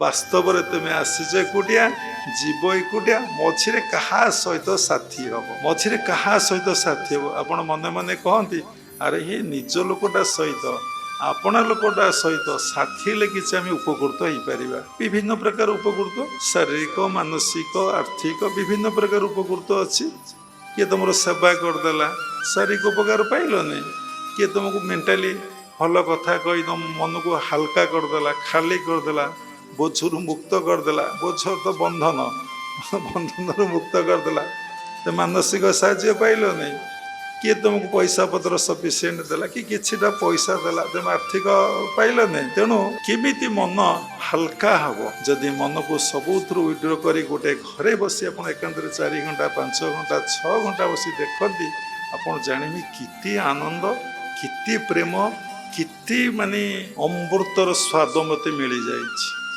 ବାସ୍ତବରେ ତୁମେ ଆସିଛ ଏକୁଟିଆ, ଯିବ ଏକୁଟିଆ, ମଝିରେ କାହା ସହିତ ସାଥୀ ହବ? ମଝିରେ କାହା ସହିତ ସାଥୀ ହବ? ଆପଣ ମନେ ମନେ କହନ୍ତି, ଆରେ ହିଁ ନିଜ ଲୋକଟା ସହିତ ଆପଣା ଲୋକଟା ସହିତ ସାଥୀ ହେଲେ କିଛି ଆମେ ଉପକୃତ ହେଇପାରିବା। ବିଭିନ୍ନ ପ୍ରକାର ଉପକୃତ, ଶାରୀରିକ, ମାନସିକ, ଆର୍ଥିକ ବିଭିନ୍ନ ପ୍ରକାର ଉପକୃତ ଅଛି। କିଏ ତମର ସେବା କରିଦେଲା, ଶାରୀରିକ ଉପକାର ପାଇଲନି। କିଏ ତମକୁ ମେଣ୍ଟାଲି ଭଲ କଥା କହି ତମ ମନକୁ ହାଲକା କରିଦେଲା, ଖାଲି କରିଦେଲା, ବୋଝରୁ ମୁକ୍ତ କରିଦେଲା। ବୋଝ ତ ବନ୍ଧନ, ବନ୍ଧନରୁ ମୁକ୍ତ କରିଦେଲା, ତ ମାନସିକ ସାହାଯ୍ୟ ପାଇଲନି। କିଏ ତୁମକୁ ପଇସା ପତ୍ର ସଫିସିଏଣ୍ଟ ଦେଲା, କି କିଛିଟା ପଇସା ଦେଲା, ତେଣୁ ଆର୍ଥିକ ପାଇଲନି। ତେଣୁ କେମିତି ମନ ହାଲକା ହବ? ଯଦି ମନକୁ ସବୁଥିରୁ ୱିଡ୍ର କରି ଗୋଟେ ଘରେ ବସି ଆପଣ ଏକାନ୍ତରେ 4 ଘଣ୍ଟା 5 ଘଣ୍ଟା 6 ଘଣ୍ଟା ବସି ଦେଖନ୍ତି, ଆପଣ ଜାଣିବେ କେତେ ଆନନ୍ଦ, କେତେ ପ୍ରେମ, କେତେ ମାନେ ଅମୃତର ସ୍ୱାଦ ମୋତେ ମିଳିଯାଇଛି।